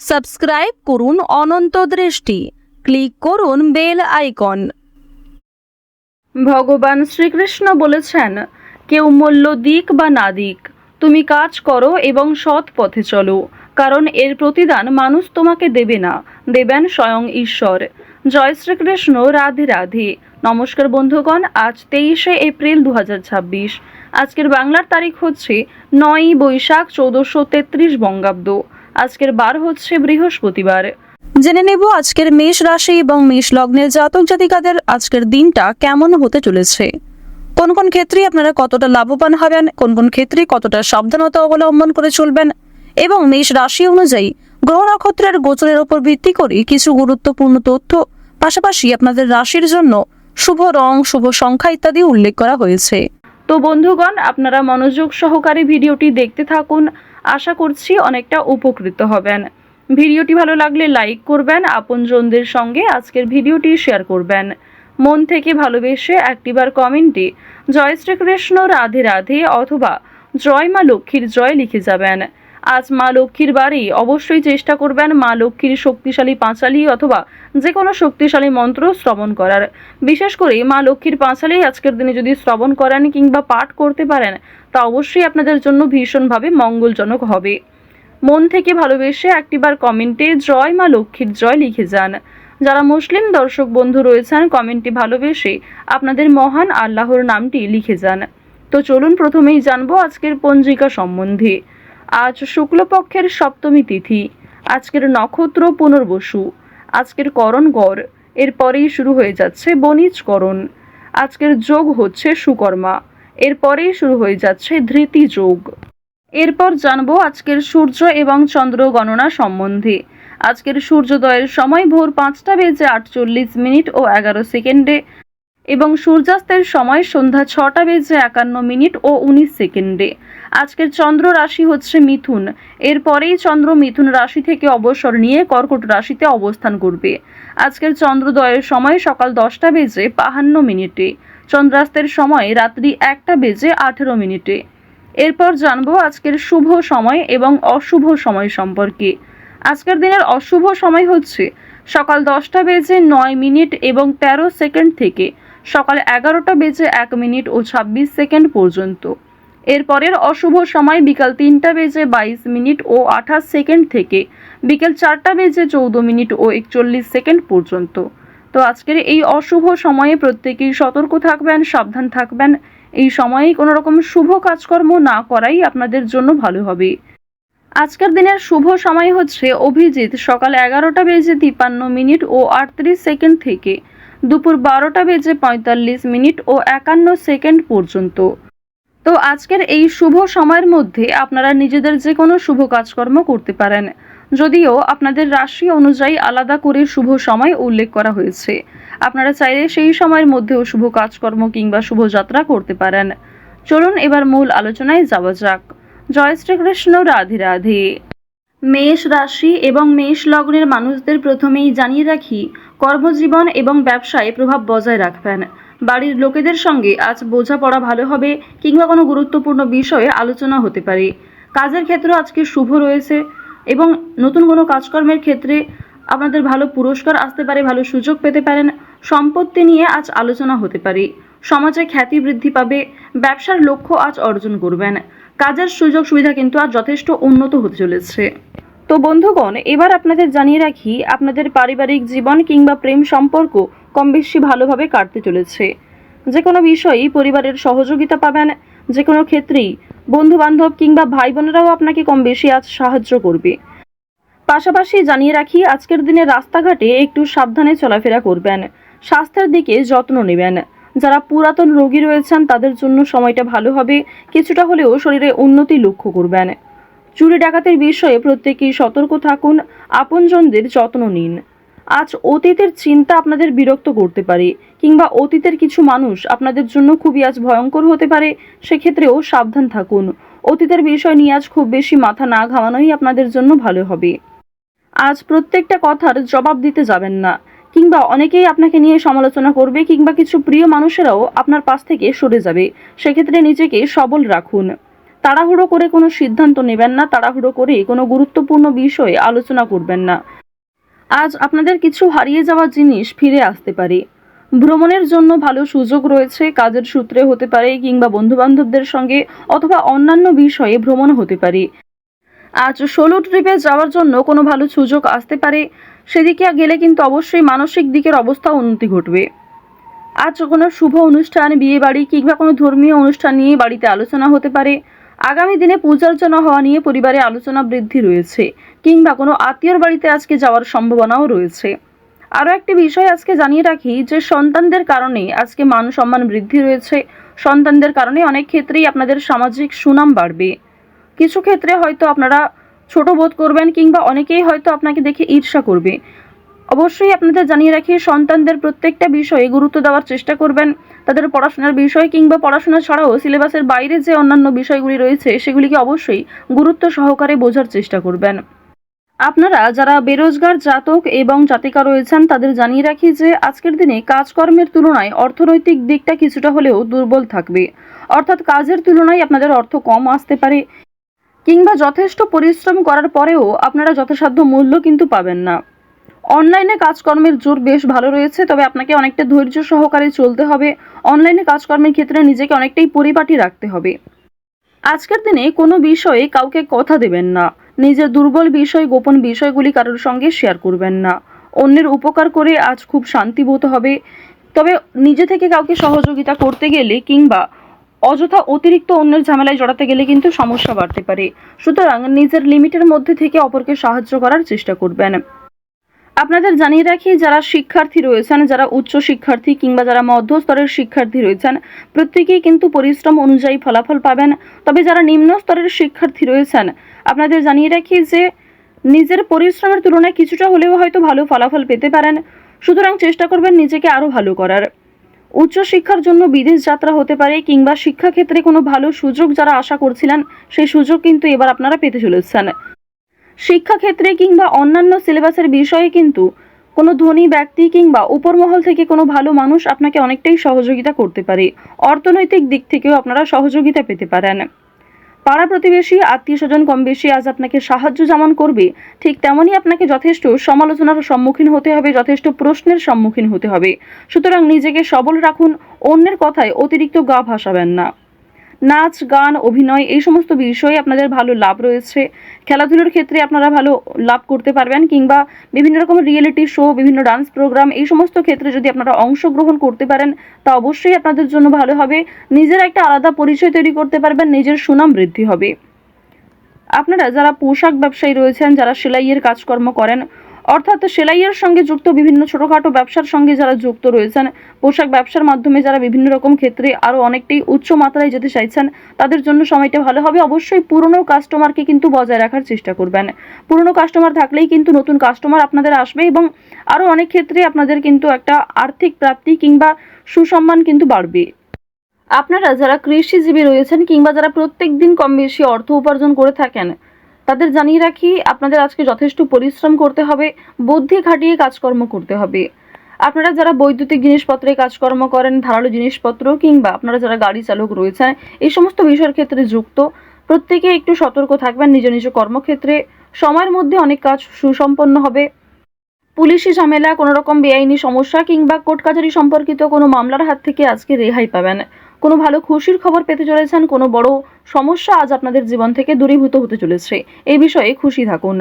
Subscribe করুন অনন্ত দৃষ্টি, click করুন বেল আইকন। ভগবান শ্রীকৃষ্ণ বলেছেন, কেউ মূল্য দিক বা না দিক, তুমি কাজ করো এবং সৎ পথে চলো, কারণ এর প্রতিদান মানুষ তোমাকে দেবে না, দেবেন স্বয়ং ঈশ্বর। জয় শ্রীকৃষ্ণ, রাধে রাধে। নমস্কার বন্ধুগণ, আজ 23শে এপ্রিল 2026। আজকের বাংলার তারিখ হচ্ছে 9ই বৈশাখ 1433 বঙ্গাব্দ। আজকের বার হচ্ছে বৃহস্পতিবার। জেনে নেব আজকের মেষ রাশি এবং মেষ লগ্নের জাতক জাতিকাদের আজকের দিনটা কেমন হতে চলেছে। কোন কোন ক্ষেত্রে আপনারা কতটা লাভবান হবেন, কোন কোন ক্ষেত্রে কতটা সাবধানতা অবলম্বন করে চলবেন, এবং মেষ রাশি অনুযায়ী গ্রহ নক্ষত্রের গোচরের উপর ভিত্তি করে কিছু গুরুত্বপূর্ণ তথ্য, পাশাপাশি আপনাদের রাশির জন্য শুভ রং, শুভ সংখ্যা ইত্যাদি উল্লেখ করা হয়েছে। তো বন্ধুগণ, আপনারা মনোযোগ সহকারে ভিডিওটি দেখতে থাকুন। আশা করছি অনেকটা উপকৃত হবেন। ভিডিওটি ভালো লাগলে লাইক করবেন, আপনজনদের সঙ্গে আজকের ভিডিওটি শেয়ার করবেন। মন থেকে ভালোবেসে একটিবার কমেন্টে জয় শ্রীকৃষ্ণ, রাধে রাধে অথবা জয় মা লক্ষ্মীর জয় লিখে যাবেন। আজ মা লক্ষ্মীর বারে অবশ্যই চেষ্টা করবেন মা লক্ষ্মীর শক্তিশালী পাঁচালী অথবা যে কোনো শক্তিশালী মন্ত্র শ্রবণ করার। বিশেষ করে মা লক্ষ্মীর পাঁচালী আজকের দিনে যদি শ্রবণ করেন কিংবা পাঠ করতে পারেন, তা অবশ্যই আপনাদের জন্য ভীষণভাবে মঙ্গলজনক হবে। মন থেকে ভালোবেসে একটিবার কমেন্টে জয় মা লক্ষ্মীর জয় লিখে যান। যারা মুসলিম দর্শক বন্ধু রয়েছেন, কমেন্টে ভালোবেসে আপনাদের মহান আল্লাহর নামটি লিখে যান। তো চলুন প্রথমেই জানবো আজকের পঞ্জিকা সম্বন্ধে। আজ শুক্লপক্ষের সপ্তমী তিথি। আজকের নক্ষত্র পুনর্বসু। আজকের করণ গড়। এরপরেই শুরু হয়ে যাচ্ছে বণিজকরণ। আজকের যোগ হচ্ছে সুকর্মা। এরপরেই শুরু হয়ে যাচ্ছে ধৃতি যোগ। এরপর জানবো আজকের সূর্য এবং চন্দ্র গণনা সম্বন্ধে। আজকের সূর্যোদয়ের সময় ভোর 5টা বেজে 48 মিনিট ও 11 সেকেন্ডে এবং সূর্যাস্তের সময় সন্ধ্যা 6টা বেজে 51 মিনিট ও 19 সেকেন্ডে। আজকের চন্দ্র রাশি হচ্ছে মিথুন। এরপরেই চন্দ্র মিথুন রাশি থেকে অবসর নিয়ে কর্কট রাশিতে অবস্থান করবে। আজকের চন্দ্রোদয়ের সময় সকাল 10টা বেজে 52 মিনিটে। চন্দ্রাস্তের সময় রাত্রি 1টা বেজে 18 মিনিটে। এরপর জানবো আজকের শুভ সময় এবং অশুভ সময় সম্পর্কে। আজকের দিনের অশুভ সময় হচ্ছে সকাল 10টা বেজে 9 মিনিট এবং 13 সেকেন্ড থেকে সকাল 11টা বেজে 1 মিনিট ও 26 সেকেন্ড পর্যন্ত। এরপরের অশুভ সময় বিকাল 3টা বেজে 22 মিনিট ও 28 সেকেন্ড থেকে বিকেল 4টা বেজে 14 মিনিট ও 41 সেকেন্ড পর্যন্ত। তো আজকের এই অশুভ সময়ে প্রত্যেকেই সতর্ক থাকবেন, সাবধান থাকবেন। এই সময়ে কোনো রকম শুভ কাজকর্ম না করাই আপনাদের জন্য ভালো হবে। আজকের দিনের শুভ সময় হচ্ছে অভিজিৎ সকাল 11টা বেজে 53 মিনিট ও 38 সেকেন্ড থেকে দুপুর 12টা বেজে 45 মিনিট ও 51 সেকেন্ড পর্যন্ত। তো আজকের এই শুভ সময়ের মধ্যে আপনারা নিজেদের যে কোনো শুভ কাজকর্ম করতে পারেন, যদিও আপনাদের রাশি অনুযায়ী আলাদা করে শুভ সময় উল্লেখ করা হয়েছে। আপনারা চাইলে সেই সময়ের মধ্যেও শুভ কাজকর্ম কিংবা শুভযাত্রা করতে পারেন। চলুন এবার মূল আলোচনায় যাওয়া যাক। জয় শ্রীকৃষ্ণ, রাধে রাধে। মেষ রাশি এবং মেষ লগ্নের মানুষদের প্রথমেই জানিয়ে রাখি, কর্মজীবন এবং ব্যবসায় প্রভাব বজায় রাখবেন। বাড়ির লোকেদের সঙ্গে আজ বোঝাপড়া ভালো হবে কিংবা কোনো গুরুত্বপূর্ণ বিষয়ে আলোচনা হতে পারে। কাজের ক্ষেত্রে আজকে শুভ রয়েছে এবং নতুন কোনো কাজকর্মের ক্ষেত্রে আপনাদের ভালো পুরস্কার আসতে পারে, ভালো সুযোগ পেতে পারেন। সম্পত্তি নিয়ে আজ আলোচনা হতে পারে। সমাজে খ্যাতি বৃদ্ধি পাবে। ব্যবসার লক্ষ্য আজ অর্জন করবেন। কাজের সুযোগ সুবিধা কিন্তু আজ যথেষ্ট উন্নত হতে চলেছে। তো বন্ধুগণ, এবার আপনাদের জানিয়ে রাখি আপনাদের পারিবারিক জীবন কিংবা প্রেম সম্পর্ক কম বেশি ভালোভাবে কাটতে চলেছে। যে কোনো বিষয়েই পরিবারের সহযোগিতা পাবেন। যে কোনো ক্ষেত্রেই বন্ধু বান্ধব কিংবা ভাই বোনেরাও আপনাকে কম বেশি আজ সাহায্য করবে। পাশাপাশি জানিয়ে রাখি আজকের দিনে রাস্তাঘাটে একটু সাবধানে চলাফেরা করবেন। স্বাস্থ্যের দিকে যত্ন নেবেন। যারা পুরাতন রোগী রয়েছেন তাদের জন্য সময়টা ভালো হবে। কিছুটা হলেও শরীরে উন্নতি লক্ষ্য করবেন। চুরি ডাকাতির বিষয়ে প্রত্যেকেই সতর্ক থাকুন। আপনজনদের যত্ন নিন। আজ অতীতের চিন্তা আপনাদের বিরক্ত করতে পারে কিংবা অতীতের কিছু মানুষ আপনাদের জন্য খুবই আজ ভয়ঙ্কর হতে পারে। সেক্ষেত্রেও সাবধান থাকুন। অতীতের বিষয় নিয়ে আজ খুব বেশি মাথা না ঘামানোই আপনাদের জন্য ভালো হবে। আজ প্রত্যেকটা কথার জবাব দিতে যাবেন না, কিংবা অনেকেই আপনাকে নিয়ে সমালোচনা করবে কিংবা কিছু প্রিয় মানুষেরাও আপনার পাশ থেকে সরে যাবে। সেক্ষেত্রে নিজেকে সবল রাখুন। তাড়াহুড়ো করে কোনো সিদ্ধান্ত নেবেন না, তাড়াহুড়ো করে কোনো গুরুত্বপূর্ণ বিষয়ে আলোচনা করবেন না। আজ আপনাদের কিছু হারিয়ে যাওয়া জিনিস ফিরে আসতে পারে। ভ্রমণের জন্য ভালো সুযোগ রয়েছে, কাজের সূত্রে হতে পারে কিংবা বন্ধুবান্ধবদের সঙ্গে অথবা অন্যান্য বিষয়ে ভ্রমণ হতে পারে। আজ সোলো ট্রিপে যাওয়ার জন্য কোনো ভালো সুযোগ আসতে পারে, সেদিকে গেলে কিন্তু অবশ্যই মানসিক দিকের অবস্থা উন্নতি ঘটবে। আজ কোনো শুভ অনুষ্ঠান, বিয়ে বাড়ি কিংবা কোনো ধর্মীয় অনুষ্ঠান নিয়ে বাড়িতে আলোচনা হতে পারে। আগামী দিনে পূজার্চনা হওয়া নিয়ে পরিবারে আলোচনা বৃদ্ধি রয়েছে, কিংবা কোনো আত্মীয়র বাড়িতে আজকে যাওয়ার সম্ভাবনাও রয়েছে। আরও একটি বিষয় আজকে জানিয়ে রাখি যে সন্তানদের কারণে আজকে মান সম্মান বৃদ্ধি রয়েছে। সন্তানদের কারণে অনেক ক্ষেত্রেই আপনাদের সামাজিক সুনাম বাড়বে। কিছু ক্ষেত্রে হয়তো আপনারা ছোট বোধ করবেন কিংবা অনেকেই হয়তো আপনাকে দেখে ঈর্ষা করবে। অবশ্যই আপনাদের জানিয়ে রাখি, সন্তানদের প্রত্যেকটা বিষয়ে গুরুত্ব দেওয়ার চেষ্টা করবেন। তাদের পড়াশোনার বিষয় কিংবা পড়াশোনা ছাড়াও সিলেবাসের বাইরে যে অন্যান্য বিষয়গুলি রয়েছে সেগুলিকে অবশ্যই গুরুত্ব সহকারে বোঝার চেষ্টা করবেন। আপনারা যারা বেরোজগার জাতক এবং জাতিকা রয়েছেন তাদের জানিয়ে রাখি যে আজকের দিনে কাজকর্মের তুলনায় অর্থনৈতিক দিকটা কিছুটা হলেও দুর্বল থাকবে। অর্থাৎ কাজের তুলনায় আপনাদের অর্থ কম আসতে পারে, কিংবা যথেষ্ট পরিশ্রম করার পরেও আপনারা যথাসাধ্য মূল্য কিন্তু পাবেন না। অনলাইনে কাজকর্মের জোর বেশ ভালো রয়েছে, তবে আপনাকে অনেকটা ধৈর্য সহকারে চলতে হবে। অনলাইনে কাজকর্মের ক্ষেত্রে নিজেকে অনেকটাই পরিপাটি রাখতে হবে। আজকের দিনে কোনো বিষয়ে কাউকে কথা দেবেন না। নিজের দুর্বল বিষয়, গোপন বিষয়গুলি কারোর সঙ্গে শেয়ার করবেন না। অন্যের উপকার করে আজ খুব শান্তি বোধ হবে, তবে নিজে থেকে কাউকে সহযোগিতা করতে গেলে কিংবা অযথা অতিরিক্ত অন্যের ঝামেলায় জড়াতে গেলে কিন্তু সমস্যা বাড়তে পারে। সুতরাং নিজের লিমিটের মধ্যে থেকে অপরকে সাহায্য করার চেষ্টা করবেন। আপনাদের জানিয়ে রাখি, যারা শিক্ষার্থী রয়েছেন, যারা উচ্চ শিক্ষার্থী কিংবা যারা মধ্যস্তরের শিক্ষার্থী রয়েছেন, প্রত্যেকেই কিন্তু পরিশ্রম অনুযায়ী ফলাফল পাবেন। তবে যারা নিম্ন স্তরের শিক্ষার্থী রয়েছেন, আপনাদের জানিয়ে রাখি যে নিজের পরিশ্রমের তুলনায় কিছুটা হলেও হয়তো ভালো ফলাফল পেতে পারেন। সুতরাং চেষ্টা করবেন নিজেকে আরও ভালো করার। উচ্চশিক্ষার জন্য বিদেশ যাত্রা হতে পারে, কিংবা শিক্ষাক্ষেত্রে কোনো ভালো সুযোগ যারা আশা করছিলেন সেই সুযোগ কিন্তু এবার আপনারা পেতে চলেছেন। শিক্ষাক্ষেত্রে কিংবা অন্যান্য সিলেবাসের বিষয়ে কিন্তু কোনো ধনী ব্যক্তি কিংবা উপরমহল থেকে কোনো ভালো মানুষ আপনাকে অনেকটাই সহযোগিতা করতে পারে। অর্থনৈতিক দিক থেকেও আপনারা সহযোগিতা পেতে পারেন। পাড়া প্রতিবেশী, আত্মীয় স্বজন কম বেশি আজ আপনাকে সাহায্য যেমন করবে, ঠিক তেমনই আপনাকে যথেষ্ট সমালোচনার সম্মুখীন হতে হবে, যথেষ্ট প্রশ্নের সম্মুখীন হতে হবে। সুতরাং নিজেকে সবল রাখুন, অন্যের কথায় অতিরিক্ত গা ভাসাবেন না। নাচ, গান, অভিনয় এই সমস্ত বিষয়ে আপনাদের ভালো লাভ রয়েছে। খেলাধুলোর ক্ষেত্রে আপনারা ভালো লাভ করতে পারবেন, কিংবা বিভিন্ন রকমের রিয়েলিটি শো, বিভিন্ন ডান্স প্রোগ্রাম এই সমস্ত ক্ষেত্রে যদি আপনারা অংশগ্রহণ করতে পারেন তা অবশ্যই আপনাদের জন্য ভালো হবে। নিজের একটা আলাদা পরিচয় তৈরি করতে পারবেন, নিজের সুনাম বৃদ্ধি হবে। আপনারা যারা পোশাক ব্যবসায়ী রয়েছেন, যারা সেলাইয়ের কাজকর্ম করেন, অর্থাৎ সেলাইয়ের সঙ্গে যুক্ত বিভিন্ন ছোটোখাটো ব্যবসার সঙ্গে যারা যুক্ত রয়েছেন, পোশাক ব্যবসার মাধ্যমে যারা বিভিন্ন রকম ক্ষেত্রে আরও অনেকটাই উচ্চ মাত্রায় যেতে চাইছেন, তাদের জন্য সময়টা ভালো হবে। অবশ্যই পুরনো কাস্টমারকে কিন্তু বজায় রাখার চেষ্টা করবেন। পুরনো কাস্টমার থাকলেই কিন্তু নতুন কাস্টমার আপনাদের আসবে, এবং আরও অনেক ক্ষেত্রে আপনাদের কিন্তু একটা আর্থিক প্রাপ্তি কিংবা সুসম্মান কিন্তু বাড়বে। আপনারা যারা কৃষিজীবী রয়েছেন কিংবা যারা প্রত্যেক দিন কম বেশি অর্থ উপার্জন করে থাকেন, তাদের জানিয়ে রাখি আপনাদের আজকে যথেষ্ট পরিশ্রম করতে হবে, বুদ্ধি খাটিয়ে কাজকর্ম করতে হবে। আপনারা যারা বৈদ্যুতিক জিনিসপত্রে কাজকর্ম করেন, ধারালো জিনিসপত্র, কিংবা আপনারা যারা গাড়ি চালক রয়েছেন, এই সমস্ত বিষয়ের ক্ষেত্রে যুক্ত, প্রত্যেকে একটু সতর্ক থাকবেন নিজ নিজ কর্মক্ষেত্রে। সময়ের মধ্যে অনেক কাজ সুসম্পন্ন হবে। পুলিশি ঝামেলা, কোনো রকম বেআইনি সমস্যা কিংবা কোর্ট কাছারি সম্পর্কিত কোনো মামলার হাত থেকে আজকে রেহাই পাবেন। কোনো ভালো খুশির খবর পেতে চলেছেন, কোনো বড় সমস্যা আজ আপনাদের জীবন থেকে দূরীভূত হতে চলেছে, এই বিষয়ে খুশি থাকুন।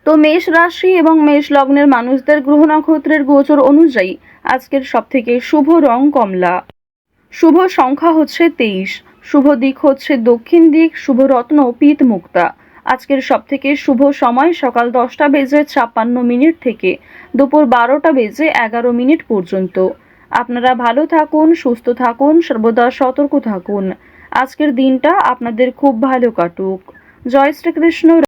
তো মেষ রাশি এবং মেষ লগ্নের মানুষদের গ্রহ নক্ষত্রের গোচর অনুযায়ী আজকের সবথেকে শুভ রং কমলা, শুভ সংখ্যা হচ্ছে 23, শুভ দিক হচ্ছে দক্ষিণ দিক, শুভ রত্ন পিত মুক্তা। আজকের সবথেকে শুভ সময় সকাল 10:56 থেকে দুপুর 12:11 পর্যন্ত। আপনারা ভালো থাকুন, সুস্থ থাকুন, সর্বদা সতর্ক থাকুন। আজকের দিনটা আপনাদের খুব ভালো কাটুক। জয় শ্রীকৃষ্ণ।